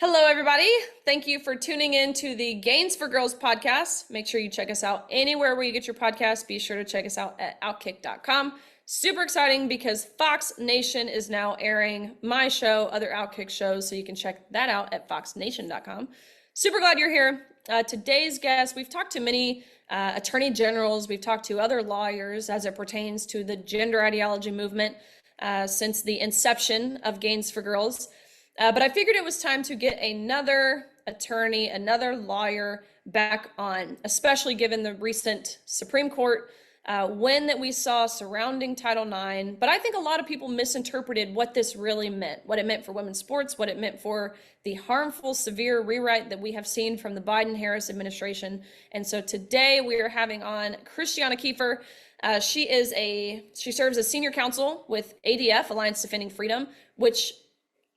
Hello, everybody. Thank you for tuning in to the Gains for Girls podcast. Make sure you check us out anywhere where you get your podcast. Be sure to check us out at outkick.com. Super exciting because Fox Nation is now airing my show, other Outkick shows, so you can check that out at foxnation.com. Super glad you're here. Today's guest, we've talked to many attorney generals, we've talked to other lawyers as it pertains to the gender ideology movement since the inception of Gains for Girls. But I figured it was time to get another attorney, another lawyer back on, especially given the recent Supreme Court win that we saw surrounding Title IX. But I think a lot of people misinterpreted what this really meant, what it meant for women's sports, what it meant for the harmful, severe rewrite that we have seen from the Biden-Harris administration. And so today we are having on Christiana Kiefer. She serves as senior counsel with ADF, Alliance Defending Freedom, which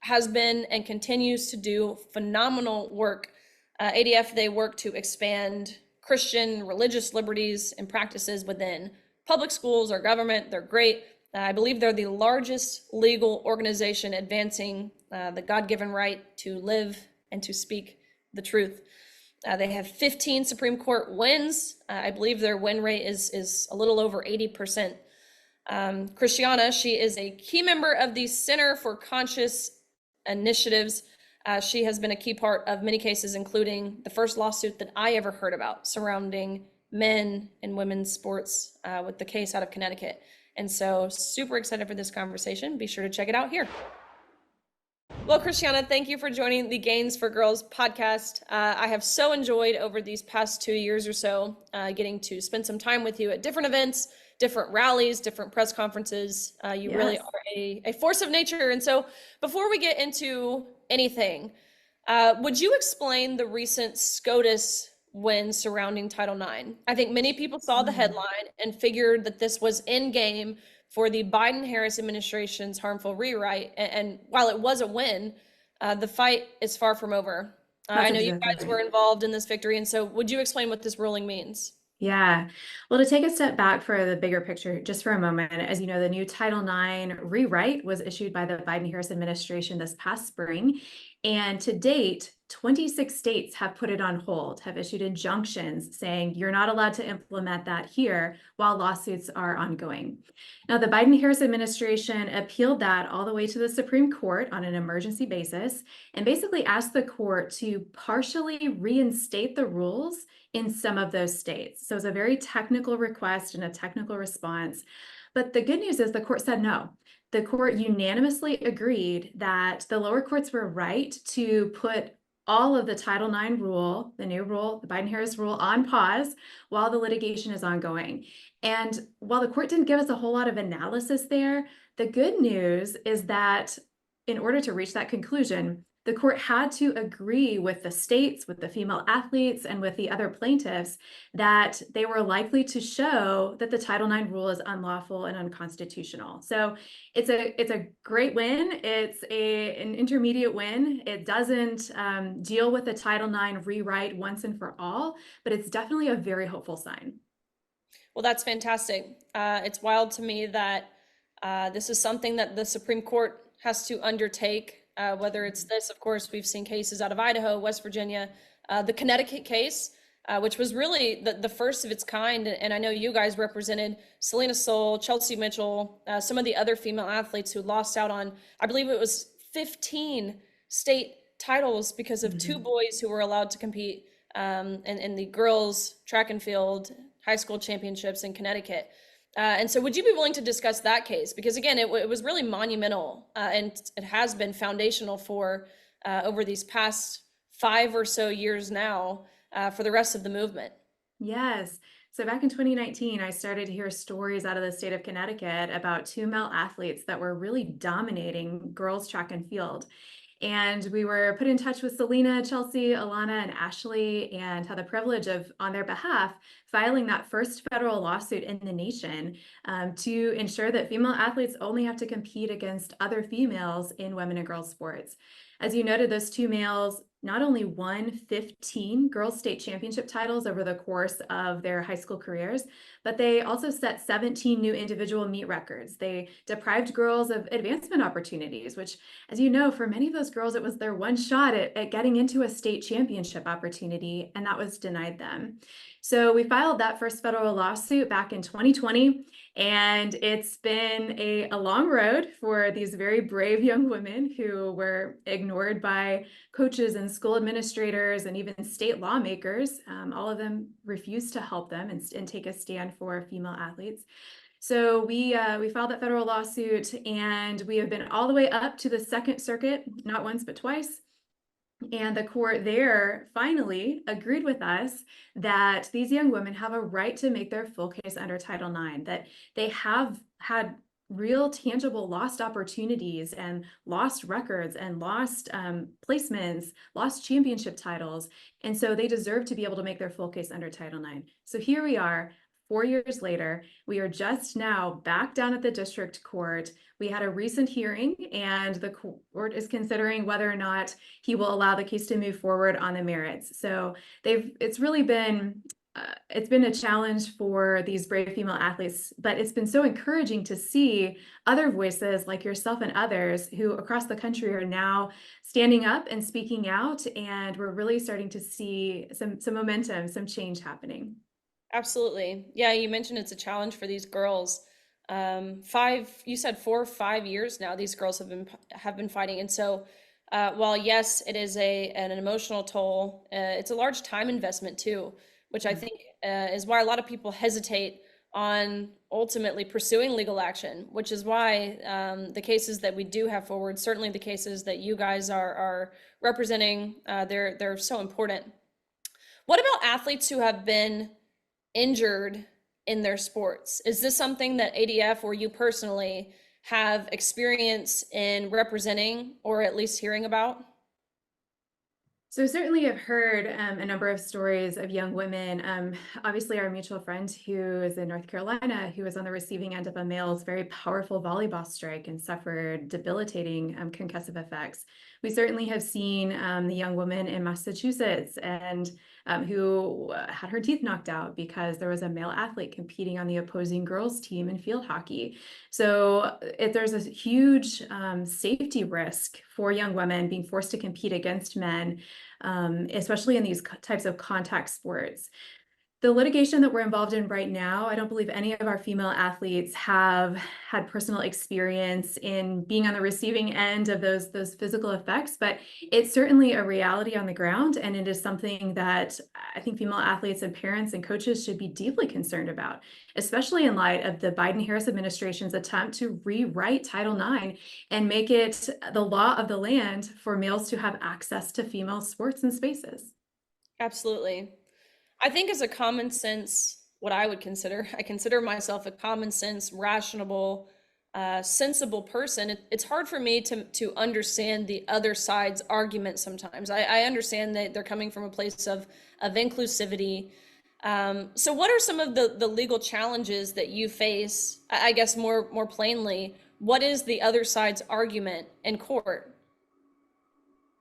has been and continues to do phenomenal work. ADF, they work to expand Christian religious liberties and practices within public schools or government. They're great. I believe they're the largest legal organization advancing the God-given right to live and to speak the truth. They have 15 Supreme Court wins. I believe their win rate is a little over 80%. Christiana, she is a key member of the Center for Conscious Initiatives. She has been a key part of many cases, including the first lawsuit that I ever heard about surrounding men and women's sports with the case out of Connecticut. And so super excited for this conversation. Be sure to check it out here. Well, Christiana, thank you for joining the Gains for Girls podcast. I have so enjoyed over these past 2 years or so getting to spend some time with you at different events, different rallies, different press conferences. You Yes. really are a force of nature. And so before we get into anything, would you explain the recent SCOTUS win surrounding Title IX? I think many people saw the headline and figured that this was in game for the Biden-Harris administration's harmful rewrite. And while it was a win, the fight is far from over. I know you guys were involved in this victory. And so would you explain what this ruling means? Yeah. Well, to take a step back for the bigger picture, just for a moment, as you know, the new Title IX rewrite was issued by the Biden-Harris administration this past spring. And to date, 26 states have put it on hold, have issued injunctions saying you're not allowed to implement that here while lawsuits are ongoing. Now, the Biden-Harris administration appealed that all the way to the Supreme Court on an emergency basis and basically asked the court to partially reinstate the rules in some of those states. So it's a very technical request and a technical response. But the good news is the court said no. The court unanimously agreed that the lower courts were right to put all of the Title IX rule, the new rule, the Biden-Harris rule, on pause while the litigation is ongoing. And while the court didn't give us a whole lot of analysis there, the good news is that in order to reach that conclusion, the court had to agree with the states, with the female athletes, and with the other plaintiffs that they were likely to show that the Title IX rule is unlawful and unconstitutional. So it's a great win. It's an intermediate win. It doesn't deal with the Title IX rewrite once and for all, but it's definitely a very hopeful sign. Well, that's fantastic. It's wild to me that this is something that the Supreme Court has to undertake. Whether it's this, of course, we've seen cases out of Idaho, West Virginia, the Connecticut case, which was really the first of its kind. And I know you guys represented Soule, Chelsea Mitchell, some of the other female athletes who lost out on, I believe it was 15 state titles because of two boys who were allowed to compete in the girls' track and field high school championships in Connecticut. And so would you be willing to discuss that case? Because again, it was really monumental and it has been foundational for over these past 5 or so years now for the rest of the movement. Yes. So back in 2019, I started to hear stories out of the state of Connecticut about two male athletes that were really dominating girls track and field. And we were put in touch with Selena, Chelsea, Alana, and Ashley, and had the privilege of, on their behalf, filing that first federal lawsuit in the nation to ensure that female athletes only have to compete against other females in women and girls sports. As you noted, those two males not only won 15 girls state championship titles over the course of their high school careers, but they also set 17 new individual meet records. They deprived girls of advancement opportunities, which, as you know, for many of those girls, it was their one shot at getting into a state championship opportunity, and that was denied them. So we filed that first federal lawsuit back in 2020. And it's been a long road for these very brave young women who were ignored by coaches and school administrators and even state lawmakers. All of them refused to help them and take a stand for female athletes. So we filed that federal lawsuit, and we have been all the way up to the Second Circuit, not once but twice. And the court there finally agreed with us that these young women have a right to make their full case under Title IX, that they have had real tangible lost opportunities and lost records and lost placements, lost championship titles. And so they deserve to be able to make their full case under Title IX. So here we are, 4 years later. We are just now back down at the district court. We had a recent hearing, and the court is considering whether or not he will allow the case to move forward on the merits. So it's really been it's been a challenge for these brave female athletes, but it's been so encouraging to see other voices like yourself and others who across the country are now standing up and speaking out, and we're really starting to see some momentum, some change happening. Absolutely. Yeah, you mentioned it's a challenge for these girls. You said 4 or 5 years now, these girls have been fighting. And so, while yes, it is an emotional toll, it's a large time investment too, which I think is why a lot of people hesitate on ultimately pursuing legal action, which is why the cases that we do have forward, certainly the cases that you guys are representing, they're so important. What about athletes who have been injured in their sports? Is this something that ADF or you personally have experience in representing or at least hearing about? So certainly I've heard a number of stories of young women. Obviously, our mutual friend who is in North Carolina, who was on the receiving end of a male's very powerful volleyball strike and suffered debilitating concussive effects. We certainly have seen the young woman in Massachusetts and who had her teeth knocked out because there was a male athlete competing on the opposing girls' team in field hockey. So there's a huge safety risk for young women being forced to compete against men, especially in these types of contact sports. The litigation that we're involved in right now, I don't believe any of our female athletes have had personal experience in being on the receiving end of those physical effects, but it's certainly a reality on the ground, and it is something that I think female athletes and parents and coaches should be deeply concerned about, especially in light of the Biden-Harris administration's attempt to rewrite Title IX and make it the law of the land for males to have access to female sports and spaces. Absolutely. I think as a common sense, what I consider myself a common sense, rational, sensible person. It's hard for me to understand the other side's argument sometimes. I understand that they're coming from a place of inclusivity. So what are some of the legal challenges that you face? I guess more plainly, what is the other side's argument in court?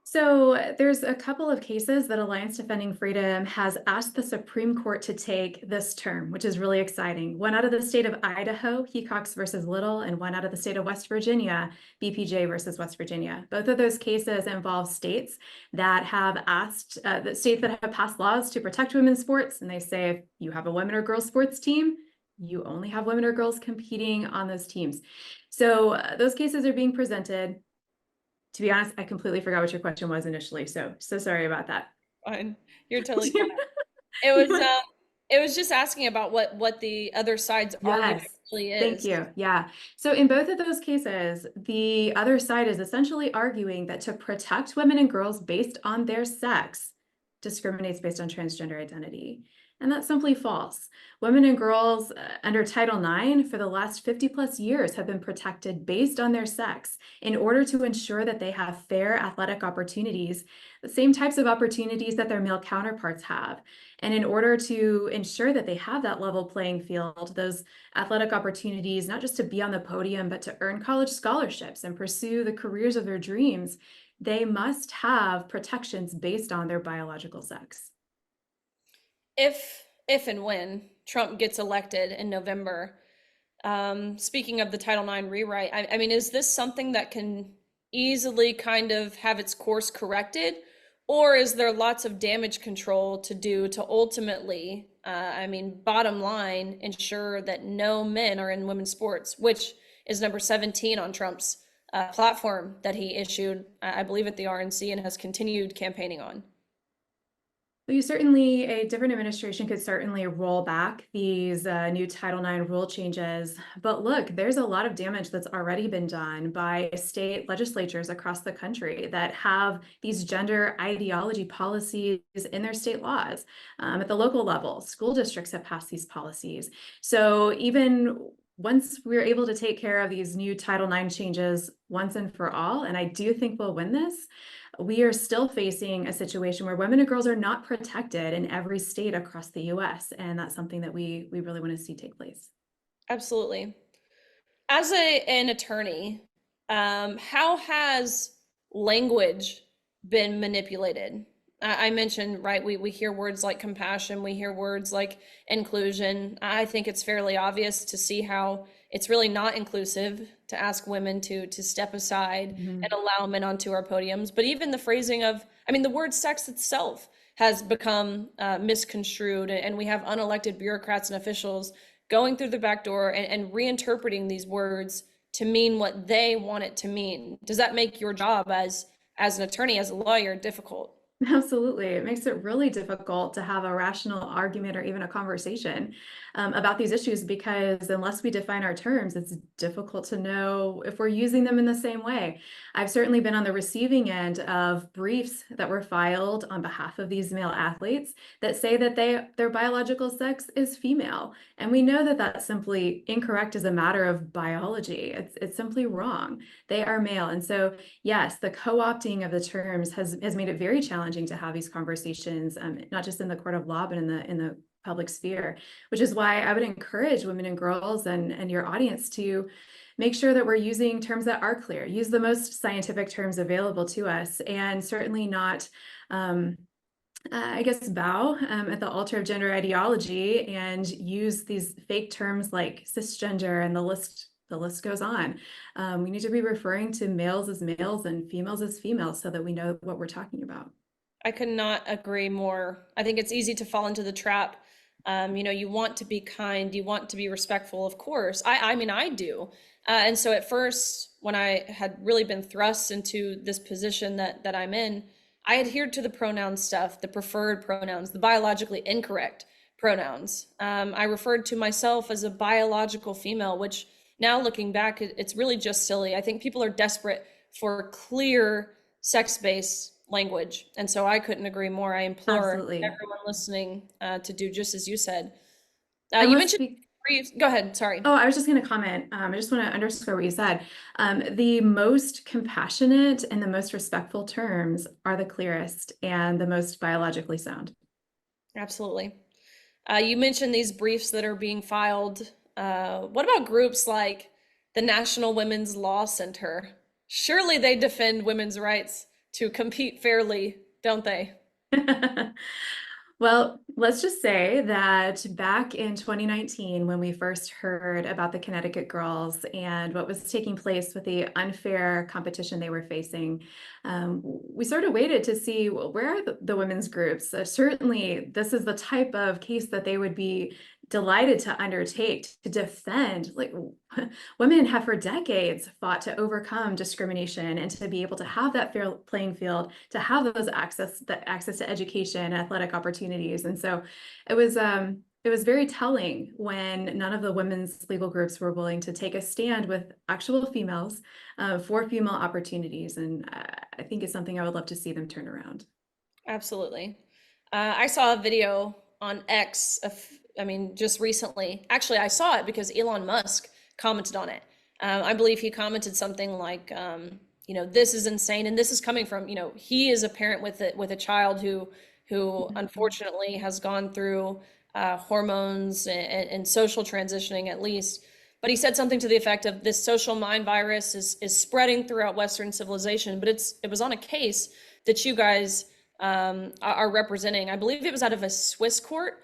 So there's a couple of cases that Alliance Defending Freedom has asked the Supreme Court to take this term, which is really exciting. One out of the state of Idaho, Hecox versus Little, and one out of the state of West Virginia, BPJ versus West Virginia. Both of those cases involve states that have passed laws to protect women's sports. And they say if you have a women or girls sports team, you only have women or girls competing on those teams. So those cases are being presented. To be honest, I completely forgot what your question was initially, so sorry about that. Fine. You're totally fine. It was it was just asking about what the other side's argument Yes, really thank is. you. Yeah. So in both of those cases, the other side is essentially arguing that to protect women and girls based on their sex discriminates based on transgender identity. And that's simply false. Women and girls under Title IX for the last 50 plus years have been protected based on their sex in order to ensure that they have fair athletic opportunities, the same types of opportunities that their male counterparts have. And in order to ensure that they have that level playing field, those athletic opportunities, not just to be on the podium, but to earn college scholarships and pursue the careers of their dreams, they must have protections based on their biological sex. If and when Trump gets elected in November, speaking of the Title IX rewrite, I mean, is this something that can easily kind of have its course corrected? Or is there lots of damage control to do to ultimately, I mean, bottom line, ensure that no men are in women's sports, which is number 17 on Trump's platform that he issued, I believe, at the RNC and has continued campaigning on? Well, a different administration could certainly roll back these new Title IX rule changes. But look, there's a lot of damage that's already been done by state legislatures across the country that have these gender ideology policies in their state laws. At the local level, school districts have passed these policies. So even once we're able to take care of these new Title IX changes once and for all, and I do think we'll win this, we are still facing a situation where women and girls are not protected in every state across the US. And that's something that we really want to see take place. Absolutely. As an attorney, how has language been manipulated? I mentioned, right, we hear words like compassion, we hear words like inclusion. I think it's fairly obvious to see how it's really not inclusive to ask women to step aside and allow men onto our podiums. But even the phrasing of, I mean, the word sex itself has become misconstrued, and we have unelected bureaucrats and officials going through the back door and reinterpreting these words to mean what they want it to mean. Does that make your job as an attorney, as a lawyer, difficult? Absolutely. It makes it really difficult to have a rational argument or even a conversation about these issues because unless we define our terms, it's difficult to know if we're using them in the same way. I've certainly been on the receiving end of briefs that were filed on behalf of these male athletes that say that their biological sex is female. And we know that that's simply incorrect as a matter of biology. It's simply wrong. They are male. And so, yes, the co-opting of the terms has made it very challenging to have these conversations, not just in the court of law, but in the public sphere, which is why I would encourage women and girls and your audience to make sure that we're using terms that are clear, use the most scientific terms available to us, and certainly not, I guess, bow at the altar of gender ideology and use these fake terms like cisgender, and the list goes on. We need to be referring to males as males and females as females so that we know what we're talking about. I could not agree more. I think it's easy to fall into the trap. You want to be kind, you want to be respectful, of course. I mean, I do. And so at first, when I had really been thrust into this position that I'm in, I adhered to the pronoun stuff, the preferred pronouns, the biologically incorrect pronouns. I referred to myself as a biological female, which now looking back, it's really just silly. I think people are desperate for clear sex-based language. And so I couldn't agree more. I implore Absolutely. everyone listening to do just as you said. And You let's mentioned speak. briefs. Go ahead. Sorry. Oh, I was just going to comment. I just want to underscore what you said. The most compassionate and the most respectful terms are the clearest and the most biologically sound. Absolutely. You mentioned these briefs that are being filed. What about groups like the National Women's Law Center? Surely they defend women's rights to compete fairly, don't they? Well, let's just say that back in 2019, when we first heard about the Connecticut girls and what was taking place with the unfair competition they were facing, we sort of waited to see, well, where are the women's groups? Certainly, this is the type of case that they would be delighted to undertake to defend. Like, women have for decades fought to overcome discrimination and to be able to have that fair playing field, to have those access to education, athletic opportunities. And so it was very telling when none of the women's legal groups were willing to take a stand with actual females for female opportunities. And I think it's something I would love to see them turn around. Absolutely. I saw a video on X I mean, just recently. Actually, I saw it because Elon Musk commented on it. I believe he commented something like, this is insane, and this is coming from, he is a parent with a child who unfortunately has gone through hormones and social transitioning at least. But he said something to the effect of this social mind virus is spreading throughout Western civilization. But it was on a case that you guys are representing. I believe it was out of a Swiss court.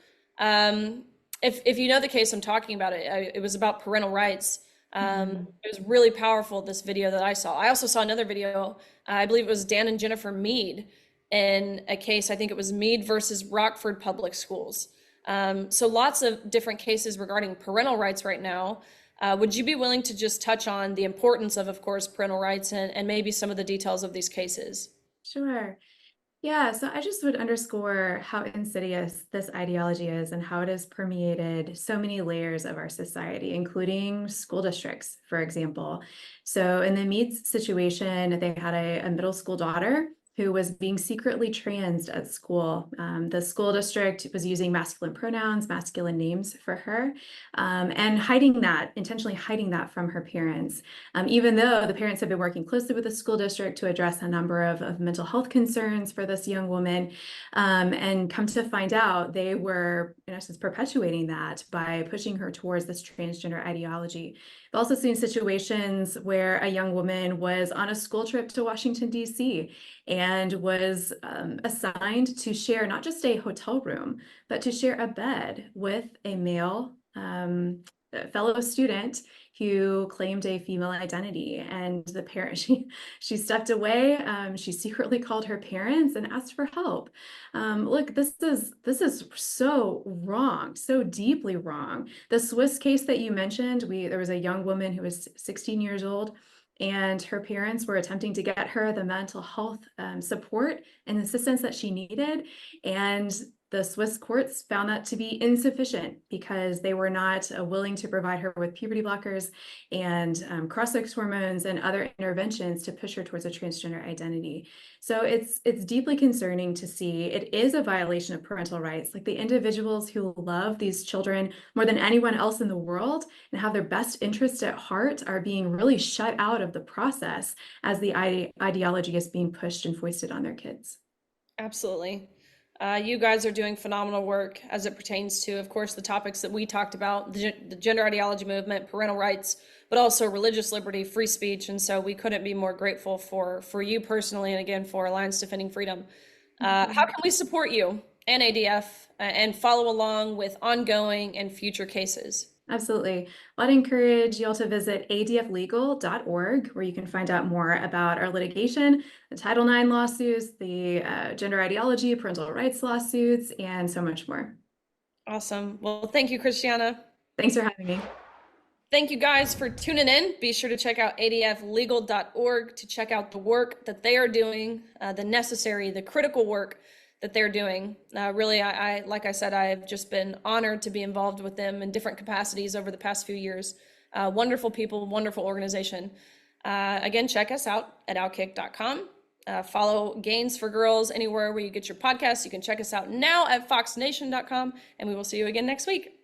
if you know the case I'm talking about, it was about parental rights. Mhm. It was really powerful, this video that I saw. I also saw another video, I believe it was Dan and Jennifer Mead, in a case, I think it was Mead versus Rockford Public Schools. So lots of different cases regarding parental rights right now. Would you be willing to just touch on the importance of course, parental rights and maybe some of the details of these cases? Sure. Yeah, so I just would underscore how insidious this ideology is and how it has permeated so many layers of our society, including school districts, for example. So in the Meads situation, they had a middle school daughter who was being secretly transed at school. The school district was using masculine pronouns, masculine names for her, and intentionally hiding that from her parents. Even though the parents have been working closely with the school district to address a number of mental health concerns for this young woman, and come to find out they were, in essence, perpetuating that by pushing her towards this transgender ideology. I've also seen situations where a young woman was on a school trip to Washington, D.C., and was assigned to share not just a hotel room, but to share a bed with a male fellow student who claimed a female identity. And the parent, she stepped away. She secretly called her parents and asked for help. Look, this is so wrong, so deeply wrong. The Swiss case that you mentioned, there was a young woman who was 16 years old, and her parents were attempting to get her the mental health support and assistance that she needed. And the Swiss courts found that to be insufficient because they were not willing to provide her with puberty blockers and cross-sex hormones and other interventions to push her towards a transgender identity. So it's deeply concerning to see. It is a violation of parental rights. Like, the individuals who love these children more than anyone else in the world and have their best interests at heart are being really shut out of the process as the ideology is being pushed and foisted on their kids. Absolutely. You guys are doing phenomenal work as it pertains to, of course, the topics that we talked about, the gender ideology movement, parental rights, but also religious liberty, free speech. And so we couldn't be more grateful for you personally, and again, for Alliance Defending Freedom. Thank How you. can we support you and ADF and follow along with ongoing and future cases? Absolutely. Well, I'd encourage you all to visit adflegal.org, where you can find out more about our litigation, the Title IX lawsuits, the gender ideology, parental rights lawsuits, and so much more. Awesome. Well, thank you, Christiana. Thanks for having me. Thank you guys for tuning in. Be sure to check out adflegal.org to check out the work that they are doing, the critical work that they're doing. Really, like I said, I've just been honored to be involved with them in different capacities over the past few years. Wonderful people, wonderful organization. Again, check us out at outkick.com. Follow Gains for Girls anywhere where you get your podcasts. You can check us out now at foxnation.com, and we will see you again next week.